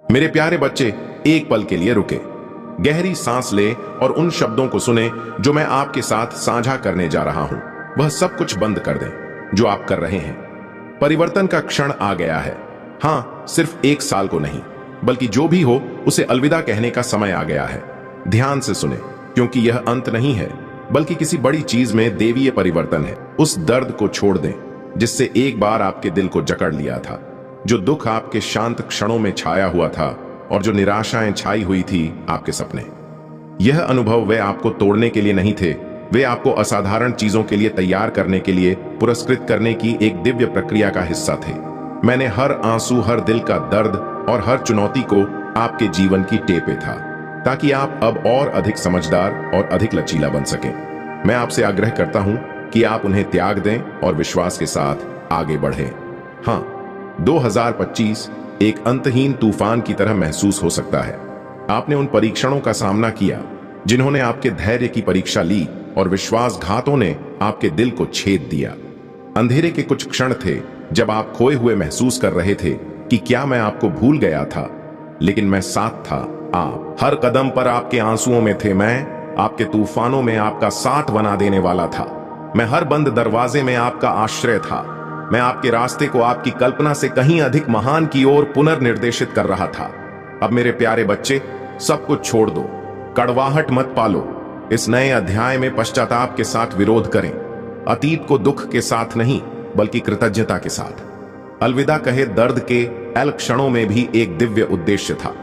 मेरे प्यारे बच्चे, एक पल के लिए रुके, गहरी सांस ले और उन शब्दों को सुने जो मैं आपके साथ साझा करने जा रहा हूं। वह सब कुछ बंद कर दें जो आप कर रहे हैं। परिवर्तन का क्षण आ गया है। हां, सिर्फ 1 साल को नहीं, बल्कि जो भी हो उसे अलविदा कहने का समय आ गया है। ध्यान से सुने, क्योंकि यह अंत नहीं है, बल्कि किसी बड़ी चीज में देवीय परिवर्तन है। उस दर्द को छोड़ दें जिससे एक बार आपके दिल को जकड़ लिया था, जो दुख आपके शांत क्षणों में छाया हुआ था और जो निराशाएं छाई हुई थी आपके सपने। यह अनुभव वे आपको तोड़ने के लिए नहीं थे, वे आपको असाधारण चीजों के लिए तैयार करने के लिए, पुरस्कृत करने की एक दिव्य प्रक्रिया का हिस्सा थे। मैंने हर आंसू, हर दिल का दर्द और हर चुनौती को आपके जीवन की टेपे था, ताकि आप अब और अधिक समझदार और अधिक लचीला बन सकें। मैं आपसे आग्रह करता हूं कि आप उन्हें त्याग दें और विश्वास के साथ आगे बढ़ें। हाँ, 2025 एक अंतहीन तूफान की तरह महसूस हो सकता है। आपने उन परीक्षणों का सामना किया जिन्होंने आपके धैर्य की परीक्षा ली, और विश्वासघातों ने आपके दिल को छेद दिया। अंधेरे के कुछ क्षण थे जब आप खोए हुए महसूस कर रहे थे कि क्या मैं आपको भूल गया था, लेकिन मैं साथ था। आप हर कदम पर आपके आंसुओं में थे, मैं आपके तूफानों में आपका साथ बना देने वाला था। मैं हर बंद दरवाजे में आपका आश्रय था। मैं आपके रास्ते को आपकी कल्पना से कहीं अधिक महान की ओर पुनर्निर्देशित कर रहा था। अब मेरे प्यारे बच्चे, सब कुछ छोड़ दो, कड़वाहट मत पालो। इस नए अध्याय में पश्चाताप के साथ विरोध करें, अतीत को दुख के साथ नहीं बल्कि कृतज्ञता के साथ। अलविदा कहे दर्द के अल क्षणों में भी एक दिव्य उद्देश्य था।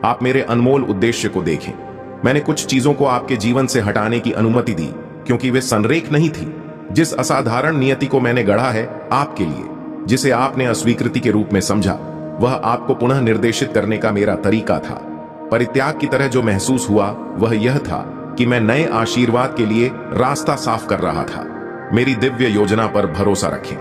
आप मेरे अनमोल उद्देश्य को देखें। मैंने कुछ चीजों को आपके जीवन से हटाने की अनुमति दी, क्योंकि वे संरेख नहीं थी। जिस असाधारण नियति को मैंने गढ़ा है आपके लिए, जिसे आपने अस्वीकृति के रूप में समझा, वह आपको पुनः निर्देशित करने का मेरा तरीका था। परित्याग की तरह जो महसूस हुआ वह यह था कि मैं नए आशीर्वाद के लिए रास्ता साफ कर रहा था। मेरी दिव्य योजना पर भरोसा रखें,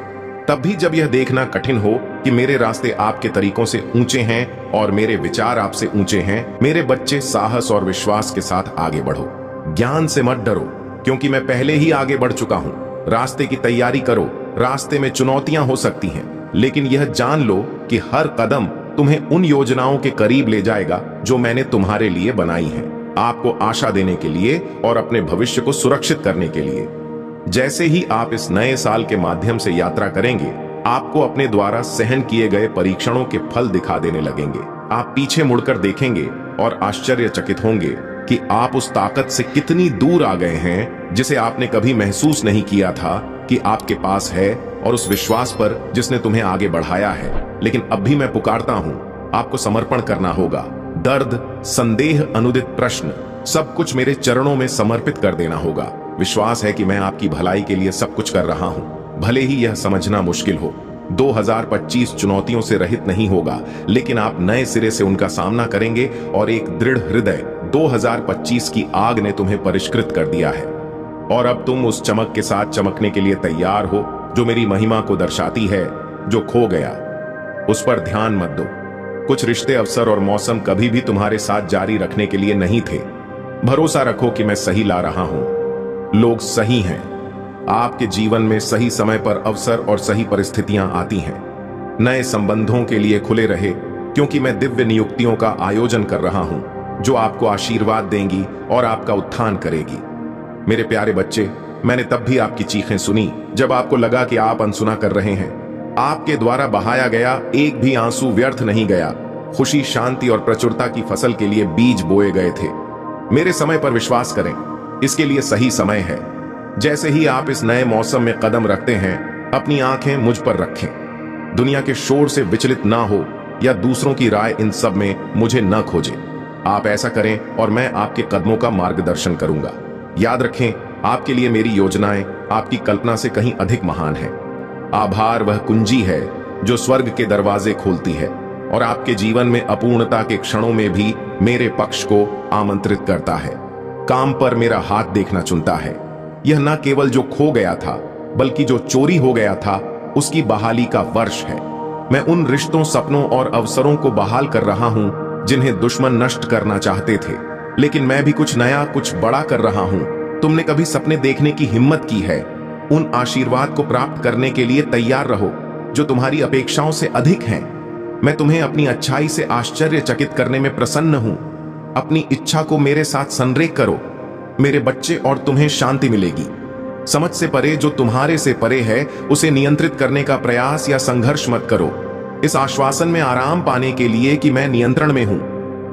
तब भी जब यह देखना कठिन हो कि मेरे रास्ते आपके तरीकों से ऊंचे हैं और मेरे विचार आपसे ऊंचे हैं। मेरे बच्चे, साहस और विश्वास के साथ आगे बढ़ो। ज्ञान से मत डरो, क्योंकि मैं पहले ही आगे बढ़ चुका हूं। रास्ते की तैयारी करो। रास्ते में चुनौतियां हो सकती हैं, लेकिन यह जान लो कि हर कदम तुम्हें उन योजनाओं के करीब ले जाएगा जो मैंने तुम्हारे लिए बनाई हैं, आपको आशा देने के लिए और अपने भविष्य को सुरक्षित करने के लिए। जैसे ही आप इस नए साल के माध्यम से यात्रा करेंगे, आपको अपने द्वारा सहन किए गए परीक्षणों के फल दिखा देने लगेंगे। आप पीछे मुड़कर देखेंगे और आश्चर्यचकित होंगे कि आप उस ताकत से कितनी दूर आ गए हैं जिसे आपने कभी महसूस नहीं किया था कि आपके पास है, और उस विश्वास पर जिसने तुम्हें आगे बढ़ाया है। लेकिन अब भी मैं पुकारता हूं, आपको समर्पण करना होगा। दर्द, संदेह, अनुदित प्रश्न, सब कुछ मेरे चरणों में समर्पित कर देना होगा। विश्वास है कि मैं आपकी भलाई के लिए सब कुछ कर रहा हूं, भले ही यह समझना मुश्किल हो। 2025 चुनौतियों से रहित नहीं होगा, लेकिन आप नए सिरे से उनका सामना करेंगे और एक दृढ़ हृदय 2025 की आग ने तुम्हें परिष्कृत कर दिया है। और अब तुम उस चमक के साथ चमकने के लिए तैयार हो जो मेरी महिमा को दर्शाती है। जो खो गया उस पर ध्यान मत दो। कुछ रिश्ते, अवसर और मौसम कभी भी तुम्हारे साथ जारी रखने के लिए नहीं थे। भरोसा रखो कि मैं सही ला रहा हूं। लोग सही हैं। आपके जीवन में सही समय पर अवसर और सही परिस्थितियां आती हैं। नए संबंधों के लिए खुले रहे, क्योंकि मैं दिव्य नियुक्तियों का आयोजन कर रहा हूं जो आपको आशीर्वाद देंगी और आपका उत्थान करेगी। मेरे प्यारे बच्चे, मैंने तब भी आपकी चीखें सुनी जब आपको लगा कि आप अनसुना कर रहे हैं। आपके द्वारा बहाया गया एक भी आंसू व्यर्थ नहीं गया। खुशी, शांति और प्रचुरता की फसल के लिए बीज बोए गए थे। मेरे समय पर विश्वास करें, इसके लिए सही समय है। जैसे ही आप इस नए मौसम में कदम रखते हैं, अपनी आंखें मुझ पर रखें। दुनिया के शोर से विचलित ना हो या दूसरों की राय इन सब में मुझे न खोजे। आप ऐसा करें और मैं आपके कदमों का मार्गदर्शन करूंगा। याद रखें, आपके लिए मेरी योजनाएं आपकी कल्पना से कहीं अधिक महान है। आभार वह कुंजी है जो स्वर्ग के दरवाजे खोलती है और आपके जीवन में अपूर्णता के क्षणों में भी मेरे पक्ष को आमंत्रित करता है। काम पर मेरा हाथ देखना चुनता है। यह न केवल जो खो गया था, बल्कि जो चोरी हो गया था उसकी बहाली का वर्ष है। मैं उन रिश्तों, सपनों और अवसरों को बहाल कर रहा हूं जिन्हें दुश्मन नष्ट करना चाहते थे, लेकिन मैं भी कुछ नया, कुछ बड़ा कर रहा हूं। तुमने कभी सपने देखने की हिम्मत की है? उन आशीर्वाद को प्राप्त करने के लिए तैयार रहो जो तुम्हारी अपेक्षाओं से अधिक हैं। मैं तुम्हें अपनी अच्छाई से आश्चर्यचकित करने में प्रसन्न हूं। अपनी इच्छा को मेरे साथ संरेख करो, मेरे बच्चे, और तुम्हें शांति मिलेगी। समझ से परे जो तुम्हारे से परे है उसे नियंत्रित करने का प्रयास या संघर्ष मत करो। इस आश्वासन में आराम पाने के लिए कि मैं नियंत्रण में हूं,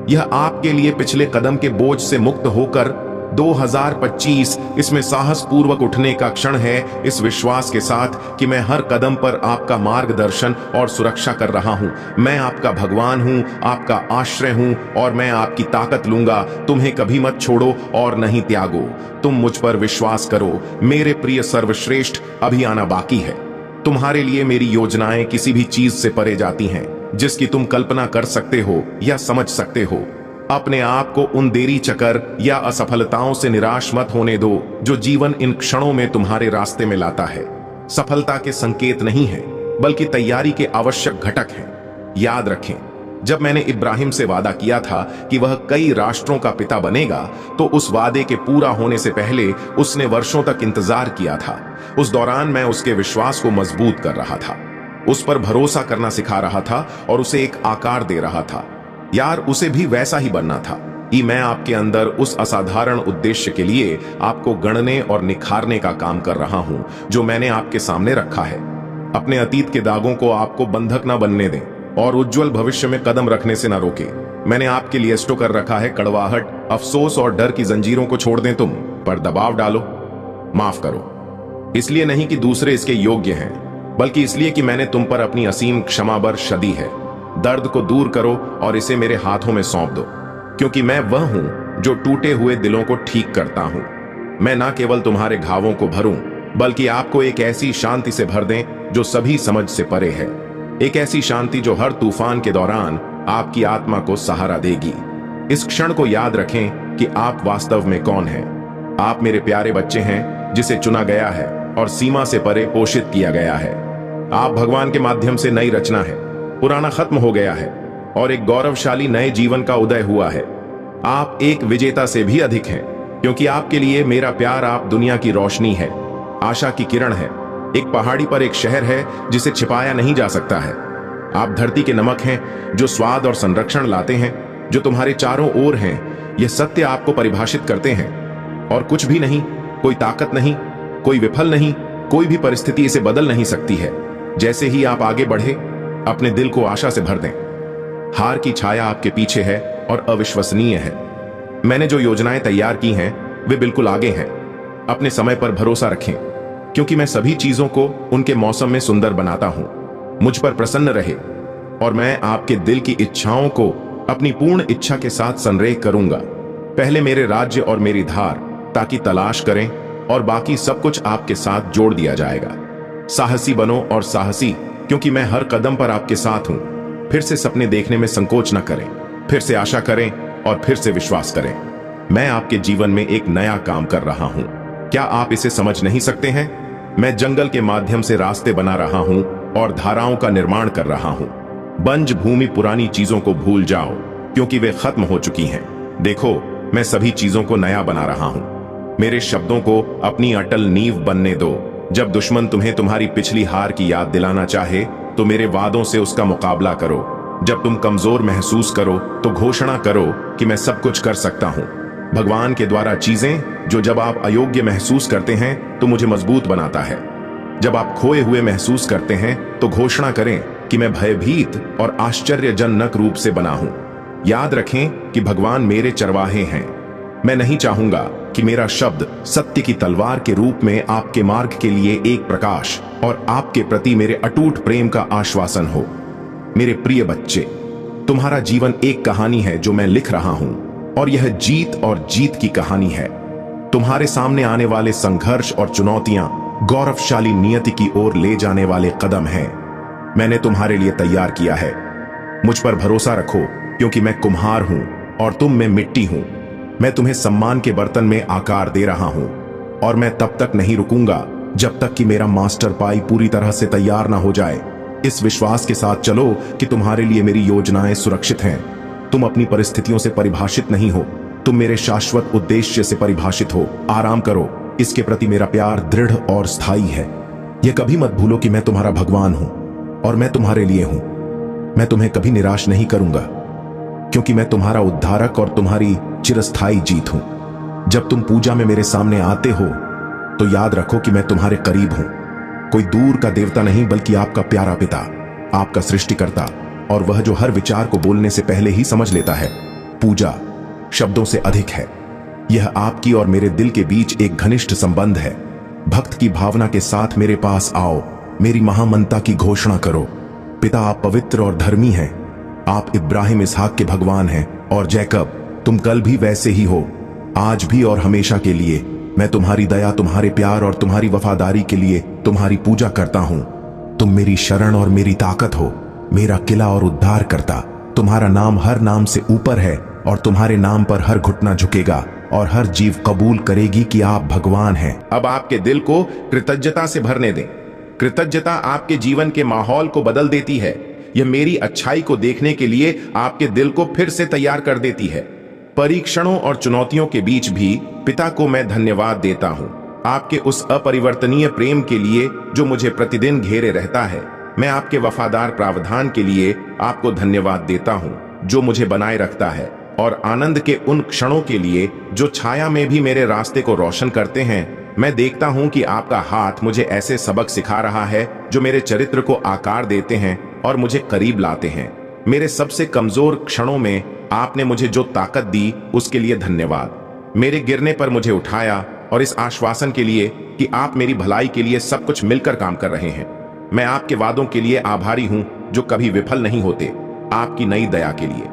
यह आपके लिए पिछले कदम के बोझ से मुक्त होकर 2025 इसमें साहस पूर्वक उठने का क्षण है, इस विश्वास के साथ कि मैं हर कदम पर आपका मार्गदर्शन और सुरक्षा कर रहा हूं। मैं आपका भगवान हूं, आपका आश्रय हूं, और मैं आपकी ताकत लूंगा। तुम्हें कभी मत छोड़ो और नहीं त्यागो। तुम मुझ पर विश्वास करो मेरे प्रिय सर्वश्रेष्ठ, अभी आना बाकी है। तुम्हारे लिए मेरी योजनाएं किसी भी चीज से परे जाती हैं जिसकी तुम कल्पना कर सकते हो या समझ सकते हो। अपने आप को उन देरी चक्कर या असफलताओं से निराश मत होने दो जो जीवन इन क्षणों में तुम्हारे रास्ते में लाता है। सफलता के संकेत नहीं है, बल्कि तैयारी के आवश्यक घटक हैं। याद रखें, जब मैंने इब्राहिम से वादा किया था कि वह कई राष्ट्रों का पिता बनेगा, तो उस वादे के पूरा होने से पहले उसने वर्षों तक इंतजार किया था। उस दौरान मैं उसके विश्वास को मजबूत कर रहा था, उस पर भरोसा करना सिखा रहा था और उसे एक आकार दे रहा था। यार, उसे भी वैसा ही बनना था कि मैं आपके अंदर उस असाधारण उद्देश्य के लिए आपको गढ़ने और निखारने का काम कर रहा हूं जो मैंने आपके सामने रखा है। अपने अतीत के दागों को आपको बंधक ना बनने दें और उज्जवल भविष्य में कदम रखने से ना रोके। मैंने आपके लिए स्टो कर रखा है कड़वाहट, अफसोस और डर की जंजीरों को छोड़ दें तुम, पर दबाव डालो, माफ करो। इसलिए नहीं कि दूसरे इसके योग्य हैं, बल्कि इसलिए कि मैंने तुम पर अपनी असीम क्षमा बर्ष दी है। दर्द को दूर करो और इसे मेरे हाथों में सौंप दो, क्योंकि मैं वह हूं जो टूटे हुए दिलों को ठीक करता हूं। मैं ना केवल तुम्हारे घावों को भरूं, बल्कि आपको एक ऐसी शांति से भर दें जो सभी समझ से परे है। एक ऐसी शांति जो हर तूफान के दौरान आपकी आत्मा को सहारा देगी। इस क्षण को याद रखें कि आप वास्तव में कौन हैं। आप मेरे प्यारे बच्चे हैं जिसे चुना गया है और सीमा से परे पोषित किया गया है। आप भगवान के माध्यम से नई रचना है। पुराना खत्म हो गया है और एक गौरवशाली नए जीवन का उदय हुआ है। आप एक विजेता से भी अधिक हैं, क्योंकि आपके लिए मेरा प्यार आप दुनिया की रोशनी है, आशा की किरण है। एक पहाड़ी पर एक शहर है जिसे छिपाया नहीं जा सकता है। आप धरती के नमक हैं जो स्वाद और संरक्षण लाते हैं, जो तुम्हारे चारों ओर हैं। यह सत्य आपको परिभाषित करते हैं और कुछ भी नहीं, कोई ताकत नहीं, कोई विफल नहीं, कोई भी परिस्थिति इसे बदल नहीं सकती है। जैसे ही आप आगे बढ़े, अपने दिल को आशा से भर दें। हार की छाया आपके पीछे है और अविश्वसनीय है। मैंने जो योजनाएं तैयार की हैं वे बिल्कुल आगे हैं। अपने समय पर भरोसा रखें, क्योंकि मैं सभी चीजों को उनके मौसम में सुंदर बनाता हूं। मुझ पर प्रसन्न रहे और मैं आपके दिल की इच्छाओं को अपनी पूर्ण इच्छा के साथ संरेख करूंगा। पहले मेरे राज्य और मेरी धार, ताकि तलाश करें और बाकी सब कुछ आपके साथ जोड़ दिया जाएगा। साहसी बनो और साहसी, क्योंकि मैं हर कदम पर आपके साथ हूं। फिर से सपने देखने में संकोच न करें, फिर से आशा करें और फिर से विश्वास करें। मैं आपके जीवन में एक नया काम कर रहा हूं। क्या आप इसे समझ नहीं सकते हैं? मैं जंगल के माध्यम से रास्ते बना रहा हूं और धाराओं का निर्माण कर रहा हूं। बंज भूमि पुरानी चीजों को भूल जाओ, क्योंकि वे खत्म हो चुकी हैं। देखो, मैं सभी चीजों को नया बना रहा हूं। मेरे शब्दों को अपनी अटल नींव बनने दो। जब दुश्मन तुम्हें तुम्हारी पिछली हार की याद दिलाना चाहे, तो मेरे वादों से उसका मुकाबला करो। जब तुम कमजोर महसूस करो, तो घोषणा करो कि मैं सब कुछ कर सकता हूं। भगवान के द्वारा चीजें जो जब आप अयोग्य महसूस करते हैं तो मुझे मजबूत बनाता है। जब आप खोए हुए महसूस करते हैं तो घोषणा करें कि मैं भयभीत और आश्चर्यजनक रूप से बना हूं। याद रखें कि भगवान मेरे चरवाहे हैं। मैं नहीं चाहूंगा कि मेरा शब्द सत्य की तलवार के रूप में आपके मार्ग के लिए एक प्रकाश और आपके प्रति मेरे अटूट प्रेम का आश्वासन हो। मेरे प्रिय बच्चे, तुम्हारा जीवन एक कहानी है जो मैं लिख रहा हूं, और यह जीत और जीत की कहानी है। तुम्हारे सामने आने वाले संघर्ष और चुनौतियां गौरवशाली नियति की ओर ले जाने वाले कदम हैं। मैंने तुम्हारे लिए तैयार किया है। मुझ पर भरोसा रखो, क्योंकि मैं कुम्हार हूं और तुम में मिट्टी हूं। मैं तुम्हें सम्मान के बर्तन में आकार दे रहा हूं, और मैं तब तक नहीं रुकूंगा जब तक कि मेरा मास्टर पाई पूरी तरह से तैयार ना हो जाए। इस विश्वास के साथ चलो कि तुम्हारे लिए मेरी योजनाएं सुरक्षित हैं। तुम अपनी परिस्थितियों से परिभाषित नहीं हो, तुम मेरे शाश्वत उद्देश्य से परिभाषित हो। आराम करो, इसके प्रति मेरा प्यार दृढ़ और स्थायी है। यह कभी मत भूलो कि मैं तुम्हारा भगवान हूं और मैं तुम्हारे लिए हूं। मैं तुम्हें कभी निराश नहीं करूंगा, क्योंकि मैं तुम्हारा उद्धारक और तुम्हारी चिरस्थायी जीत हूं। जब तुम पूजा में मेरे सामने आते हो तो याद रखो कि मैं तुम्हारे करीब हूं। कोई दूर का देवता नहीं, बल्कि आपका प्यारा पिता, आपका सृष्टिकर्ता, और वह जो हर विचार को बोलने से पहले ही समझ लेता है। पूजा शब्दों से अधिक है। यह आपकी और मेरे दिल के बीच एक घनिष्ठ संबंध है। भक्त की भावना के साथ मेरे पास आओ, मेरी महामनता की घोषणा करो। पिता, आप पवित्र और धर्मी हैं। आप इब्राहिम इसहाक के भगवान हैं, और जैकब, तुम कल भी वैसे ही हो, आज भी और हमेशा के लिए। मैं तुम्हारी दया, तुम्हारे प्यार और तुम्हारी वफादारी के लिए तुम्हारी पूजा करता हूं। तुम मेरी शरण और मेरी ताकत हो, मेरा किला और उद्धार करता। तुम्हारा नाम हर नाम से ऊपर है, और तुम्हारे नाम पर हर घुटना झुकेगा और हर जीव कबूल करेगी कि आप भगवान हैं। अब आपके दिल को कृतज्ञता से भरने दें। कृतज्ञता आपके जीवन के माहौल को बदल देती है। यह मेरी अच्छाई को देखने के लिए आपके दिल को फिर से तैयार कर देती है। परीक्षणों और चुनौतियों के बीच भी पिता को मैं धन्यवाद देता हूं, आपके उस अपरिवर्तनीय प्रेम के लिए जो मुझे प्रतिदिन घेरे रहता है। मैं आपके वफादार प्रावधान के लिए आपको धन्यवाद देता हूं, जो मुझे बनाए रखता है, और आनंद के उन क्षणों के लिए जो छाया में भी मेरे रास्ते को रोशन करते हैं। मैं देखता हूं कि आपका हाथ मुझे ऐसे सबक सिखा रहा है जो मेरे चरित्र को आकार देते हैं और मुझे करीब लाते हैं। मेरे सबसे कमजोर क्षणों में आपने मुझे जो ताकत दी, उसके लिए धन्यवाद। मेरे गिरने पर मुझे उठाया, और इस आश्वासन के लिए कि आप मेरी भलाई के लिए सब कुछ मिलकर काम कर रहे हैं। मैं आपके वादों के लिए आभारी हूं, जो कभी विफल नहीं होते। आपकी नई दया के लिए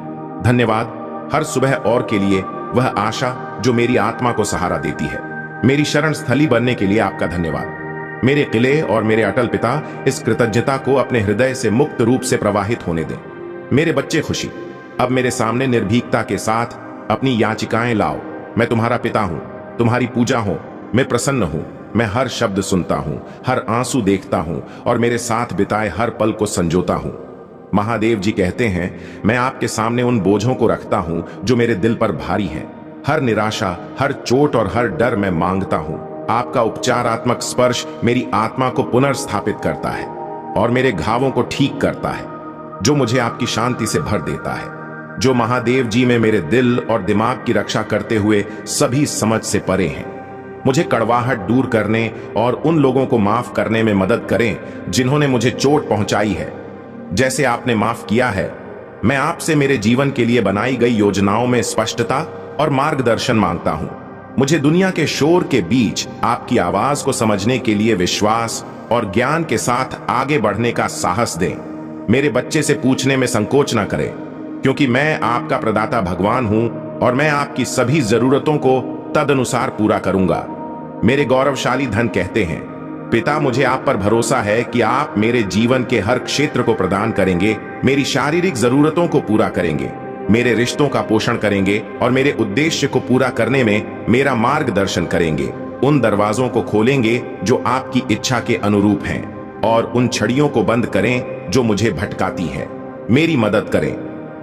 धन्यवाद। हर सुबह और के लिए वह आशा जो मेरी आत्मा को सहारा देती है। मेरी शरण स्थली बनने के लिए आपका धन्यवाद। मेरे किले और मेरे अटल पिता, इस कृतज्ञता को अपने हृदय से मुक्त रूप से प्रवाहित होने दें। मेरे बच्चे खुशी, अब मेरे सामने निर्भीकता के साथ अपनी याचिकाएं लाओ। मैं तुम्हारा पिता हूं, तुम्हारी पूजा हूं, मैं प्रसन्न हूं। मैं हर शब्द सुनता हूं, हर आंसू देखता हूं, और मेरे साथ बिताए हर पल को संजोता हूं। महादेव जी कहते हैं, मैं आपके सामने उन बोझों को रखता हूं जो मेरे दिल पर भारी हैं। हर निराशा, हर चोट और हर डर मैं मांगता हूं। आपका उपचारात्मक स्पर्श मेरी आत्मा को पुनर्स्थापित करता है और मेरे घावों को ठीक करता है, जो मुझे आपकी शांति से भर देता है। जो महादेव जी में मेरे दिल और दिमाग की रक्षा करते हुए सभी समझ से परे हैं। मुझे कड़वाहट दूर करने और उन लोगों को माफ करने में मदद करें जिन्होंने मुझे चोट पहुंचाई है, जैसे आपने माफ किया है। मैं आपसे मेरे जीवन के लिए बनाई गई योजनाओं में स्पष्टता और मार्गदर्शन मांगता हूं। मुझे दुनिया के शोर के बीच आपकी आवाज को समझने के लिए विश्वास और ज्ञान के साथ आगे बढ़ने का साहस दें। मेरे बच्चे से पूछने में संकोच न करें, क्योंकि मैं आपका प्रदाता भगवान हूं और मैं आपकी सभी जरूरतों को तदनुसार पूरा करूंगा। मेरे गौरवशाली धन कहते हैं, पिता, मुझे आप पर भरोसा है कि आप मेरे जीवन के हर क्षेत्र को प्रदान करेंगे, मेरी शारीरिक जरूरतों को पूरा करेंगे, मेरे रिश्तों का पोषण करेंगे और मेरे उद्देश्य को पूरा करने में मेरा मार्गदर्शन करेंगे। उन दरवाजों को खोलेंगे जो आपकी इच्छा के अनुरूप हैं, और उन छड़ियों को बंद करें जो मुझे भटकाती हैं। मेरी मदद करें,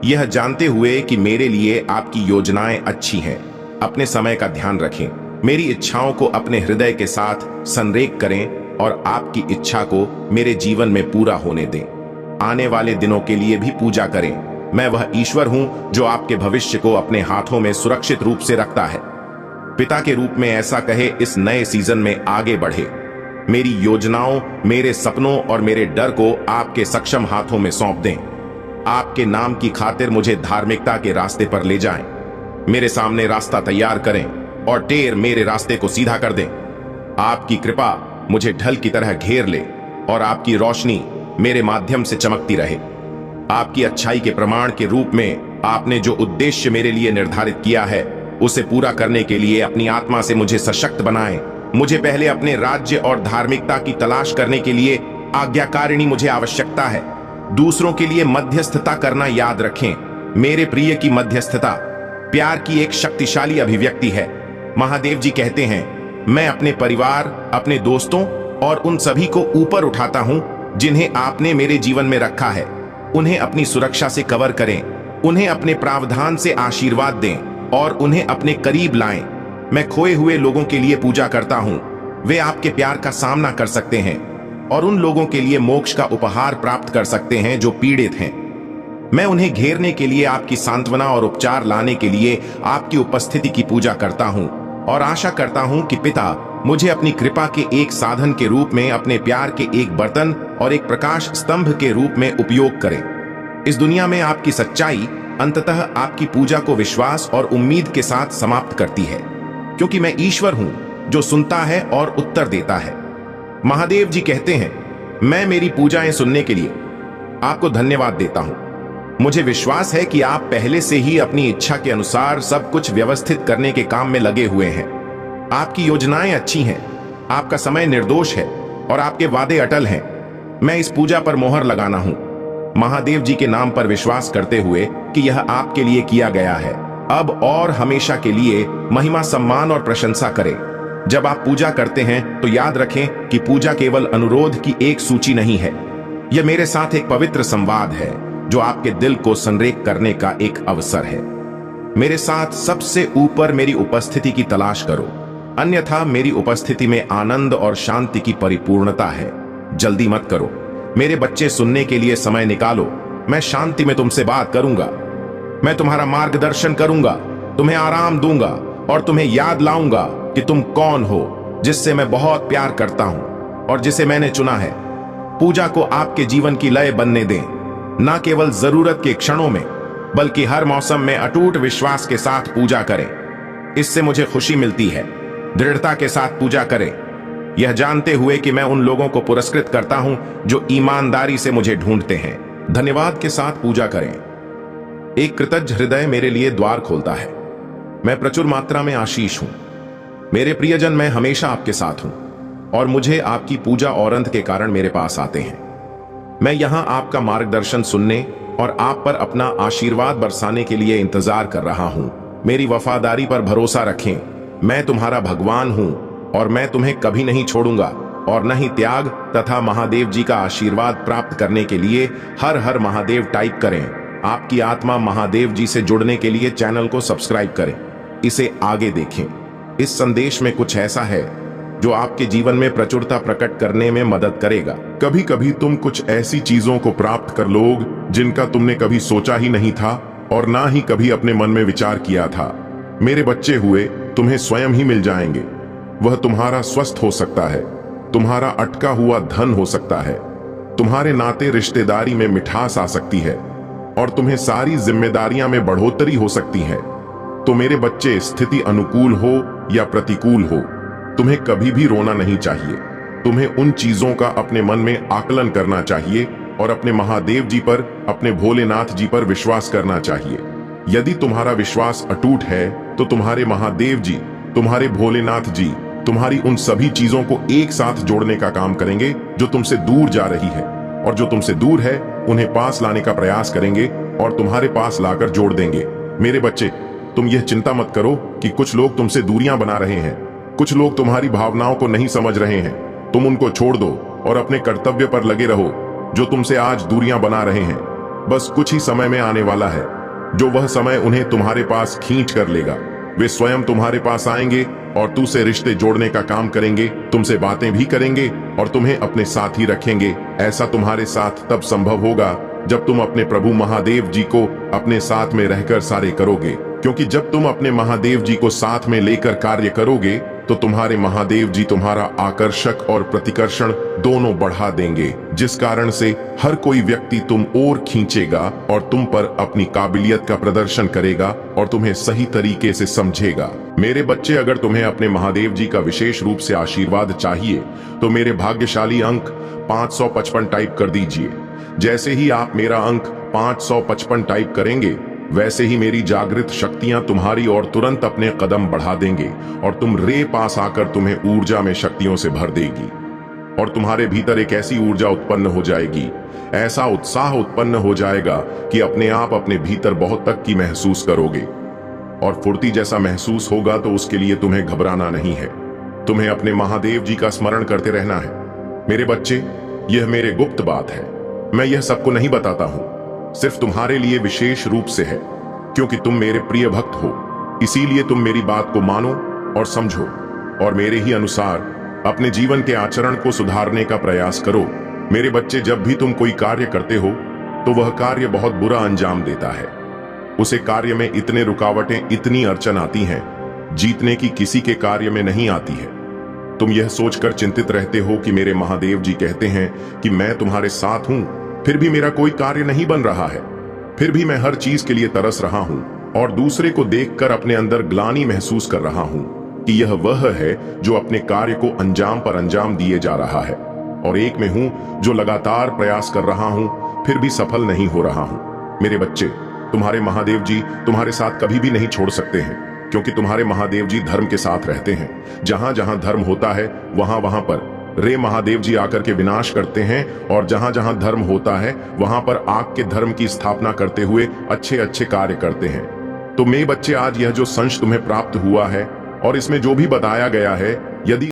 यह जानते हुए कि मेरे लिए आपकी योजनाएं अच्छी हैं। अपने समय का ध्यान रखें, मेरी इच्छाओं को अपने हृदय के साथ संरेख करें और आपकी इच्छा को मेरे जीवन में पूरा होने दें। आने वाले दिनों के लिए भी पूजा करें। मैं वह ईश्वर हूं जो आपके भविष्य को अपने हाथों में सुरक्षित रूप से रखता है। पिता के रूप में ऐसा कहे, इस नए सीजन में आगे बढ़े। मेरी योजनाओं, मेरे सपनों और मेरे डर को आपके सक्षम हाथों में सौंप दें। आपके नाम की खातिर मुझे धार्मिकता के रास्ते पर ले जाएं। मेरे सामने रास्ता तैयार करें और टेर मेरे रास्ते को सीधा कर दें। आपकी कृपा मुझे ढल की तरह घेर ले और आपकी रोशनी मेरे माध्यम से चमकती रहे। आपकी अच्छाई के प्रमाण के रूप में आपने जो उद्देश्य मेरे लिए निर्धारित किया है, उसे पूरा करने के लिए अपनी आत्मा से मुझे सशक्त बनाएं। मुझे पहले अपने राज्य और धार्मिकता की तलाश करने के लिए आज्ञाकारिणी मुझे आवश्यकता है। दूसरों के लिए मध्यस्थता करना याद रखें। मेरे प्रिय की मध्यस्थता प्यार की एक शक्तिशाली अभिव्यक्ति है। महादेव जी कहते हैं, मैं अपने परिवार, अपने दोस्तों और उन सभी को ऊपर उठाता हूं जिन्हें आपने मेरे जीवन में रखा है। उन्हें अपनी सुरक्षा से कवर करें, उन्हें अपने प्रावधान से आशीर्वाद दें और उन्हें अपने करीब लाएं। मैं खोए हुए लोगों के लिए पूजा करता हूं। वे आपके प्यार का सामना कर सकते हैं और उन लोगों के लिए मोक्ष का उपहार प्राप्त कर सकते हैं जो पीड़ित हैं। मैं उन्हें घेरने के लिए, आपकी सांत्वना और उपचार लाने के लिए आपकी उपस्थिति की पूजा करता हूं और आशा करता हूं कि पिता मुझे अपनी कृपा के एक साधन के रूप में, अपने प्यार के एक बर्तन और एक प्रकाश स्तंभ के रूप में उपयोग करे। इस दुनिया में आपकी सच्चाई अंततः आपकी पूजा को विश्वास और उम्मीद के साथ समाप्त करती है, क्योंकि मैं ईश्वर हूं जो सुनता है और उत्तर देता है। महादेव जी कहते हैं, मैं मेरी पूजाएं सुनने के लिए आपको धन्यवाद देता हूं। मुझे विश्वास है कि आप पहले से ही अपनी इच्छा के अनुसार सब कुछ व्यवस्थित करने के काम में लगे हुए हैं। आपकी योजनाएं अच्छी हैं, आपका समय निर्दोष है और आपके वादे अटल हैं। मैं इस पूजा पर मोहर लगाना हूं, महादेव जी के नाम पर विश्वास करते हुए कि यह आपके लिए किया गया है। अब और हमेशा के लिए महिमा, सम्मान और प्रशंसा करें। जब आप पूजा करते हैं तो याद रखें कि पूजा केवल अनुरोध की एक सूची नहीं है, यह मेरे साथ एक पवित्र संवाद है जो आपके दिल को संरेख करने का एक अवसर है। मेरे साथ सबसे ऊपर मेरी उपस्थिति की तलाश करो, अन्यथा मेरी उपस्थिति में आनंद और शांति की परिपूर्णता है। जल्दी मत करो मेरे बच्चे, सुनने के लिए समय निकालो। मैं शांति में तुमसे बात करूंगा, मैं तुम्हारा मार्गदर्शन करूंगा, तुम्हें आराम दूंगा और तुम्हें याद लाऊंगा कि तुम कौन हो, जिससे मैं बहुत प्यार करता हूं और जिसे मैंने चुना है। पूजा को आपके जीवन की लय बनने दें, न केवल जरूरत के क्षणों में बल्कि हर मौसम में अटूट विश्वास के साथ पूजा करें। इससे मुझे खुशी मिलती है। दृढ़ता के साथ पूजा करें, यह जानते हुए कि मैं उन लोगों को पुरस्कृत करता हूं जो ईमानदारी से मुझे ढूंढते हैं। धन्यवाद के साथ पूजा करें। एक कृतज्ञ हृदय मेरे लिए द्वार खोलता है। मैं प्रचुर मात्रा में आशीष हूं। मेरे प्रियजन, मैं हमेशा आपके साथ हूं और मुझे आपकी पूजा और अंत के कारण मेरे पास आते हैं। मैं यहां आपका मार्गदर्शन सुनने और आप पर अपना आशीर्वाद बरसाने के लिए इंतजार कर रहा हूं। मेरी वफादारी पर भरोसा रखें। मैं तुम्हारा भगवान हूं और मैं तुम्हें कभी नहीं छोड़ूंगा और न ही त्याग। तथा महादेव जी का आशीर्वाद प्राप्त करने के लिए हर हर महादेव टाइप करें। आपकी आत्मा महादेव जी से जुड़ने के लिए चैनल को सब्सक्राइब करें, इसे आगे देखें। इस संदेश में कुछ ऐसा है जो आपके जीवन में प्रचुरता प्रकट करने में मदद करेगा। कभी कभी तुम कुछ ऐसी चीजों को प्राप्त कर लोग जिनका तुमने कभी सोचा ही नहीं था और ना ही कभी अपने मन में विचार किया था। मेरे बच्चे हुए, तुम्हें स्वयं ही मिल जाएंगे। वह तुम्हारा स्वस्थ हो सकता है, तुम्हारा अटका हुआ धन हो सकता है, तुम्हारे नाते रिश्तेदारी में मिठास आ सकती है और तुम्हें सारी जिम्मेदारियां में बढ़ोतरी हो सकती है। तो मेरे बच्चे, स्थिति अनुकूल हो या प्रतिकूल हो, तुम्हें कभी भी रोना नहीं चाहिए। तुम्हें उन चीजों का अपने मन में आकलन करना चाहिए और अपने महादेव जी पर, अपने भोलेनाथ जी पर विश्वास करना चाहिए। यदि तुम्हारा विश्वास अटूट है तो तुम्हारे महादेव जी, तुम्हारे भोलेनाथ जी तुम्हारी उन सभी चीजों को एक साथ जोड़ने का काम करेंगे जो तुमसे दूर जा रही है, और जो तुमसे दूर है उन्हें पास लाने का प्रयास करेंगे और तुम्हारे पास लाकर जोड़ देंगे। मेरे बच्चे, तुम यह चिंता मत करो कि कुछ लोग तुमसे दूरियां बना रहे हैं। कुछ लोग तुम्हारी भावनाओं को नहीं समझ रहे हैं। तुम उनको छोड़ दो और अपने कर्तव्य पर लगे रहो जो तुमसे आज दूरियां बना रहे हैं। बस कुछ ही समय में आने वाला है जो वह समय उन्हें तुम्हारे पास खींच कर लेगा। वे स्वयं तुम्हारे पास आएंगे और तुमसे रिश्ते जोड़ने का काम करेंगे, तुमसे बातें भी करेंगे और तुम्हें अपने साथ ही रखेंगे। ऐसा तुम्हारे साथ तब संभव होगा जब तुम अपने प्रभु महादेव जी को अपने साथ में रहकर कार्य करोगे, क्योंकि जब तुम अपने महादेव जी को साथ में लेकर कार्य करोगे तो तुम्हारे महादेव जी तुम्हारा आकर्षक और प्रतिकर्षण दोनों बढ़ा देंगे, जिस कारण से हर कोई व्यक्ति तुम ओर खींचेगा और तुम पर अपनी काबिलियत का प्रदर्शन करेगा और तुम्हें सही तरीके से समझेगा। मेरे बच्चे, अगर तुम्हें अपने महादेव जी का विशेष रूप से आशीर्वाद चाहिए तो मेरे भाग्यशाली अंक 555 टाइप कर दीजिए। जैसे ही आप मेरा अंक 555 टाइप करेंगे, वैसे ही मेरी जागृत शक्तियां तुम्हारी ओर तुरंत अपने कदम बढ़ा देंगे और तुम रे पास आकर तुम्हें ऊर्जा में शक्तियों से भर देगी और तुम्हारे भीतर एक ऐसी ऊर्जा उत्पन्न हो जाएगी, ऐसा उत्साह उत्पन्न हो जाएगा कि अपने आप अपने भीतर बहुत तक की महसूस करोगे और फुर्ती जैसा महसूस होगा। तो उसके लिए तुम्हें घबराना नहीं है, तुम्हें अपने महादेव जी का स्मरण करते रहना है। मेरे बच्चे, यह मेरे गुप्त बात है। मैं यह सबको नहीं बताता हूं, सिर्फ तुम्हारे लिए विशेष रूप से है, क्योंकि तुम मेरे प्रिय भक्त हो। इसीलिए तुम मेरी बात को मानो और समझो और मेरे ही अनुसार अपने जीवन के आचरण को सुधारने का प्रयास करो। मेरे बच्चे, जब भी तुम कोई कार्य करते हो तो वह कार्य बहुत बुरा अंजाम देता है। उसे कार्य में इतने रुकावटें, इतनी अड़चन आती हैं, जीतने की किसी के कार्य में नहीं आती है। तुम यह सोचकर चिंतित रहते हो कि मेरे महादेव जी कहते हैं कि मैं तुम्हारे साथ हूं, फिर भी मेरा कोई कार्य नहीं बन रहा है, फिर भी मैं हर चीज के लिए तरस रहा हूं और दूसरे को देखकर अपने अंदर ग्लानि महसूस कर रहा हूं कि यह वह है जो अपने कार्य को अंजाम पर अंजाम दिए जा रहा है, और एक में हूं जो लगातार प्रयास कर रहा हूं, फिर भी सफल नहीं हो रहा हूं। मेरे बच्चे, तुम्हारे महादेव जी तुम्हारे साथ कभी भी नहीं छोड़ सकते हैं, क्योंकि तुम्हारे महादेव जी धर्म के साथ रहते हैं। जहां जहां धर्म होता है वहां वहां पर रे महादेव जी आकर के विनाश करते हैं, और जहां जहां धर्म होता है वहां पर आग के धर्म की स्थापना करते हुए अच्छे अच्छे कार्य करते हैं। तो मेरे बच्चे, आज यह जो संश तुम्हें प्राप्त हुआ है और इसमें जो भी बताया गया है, यदि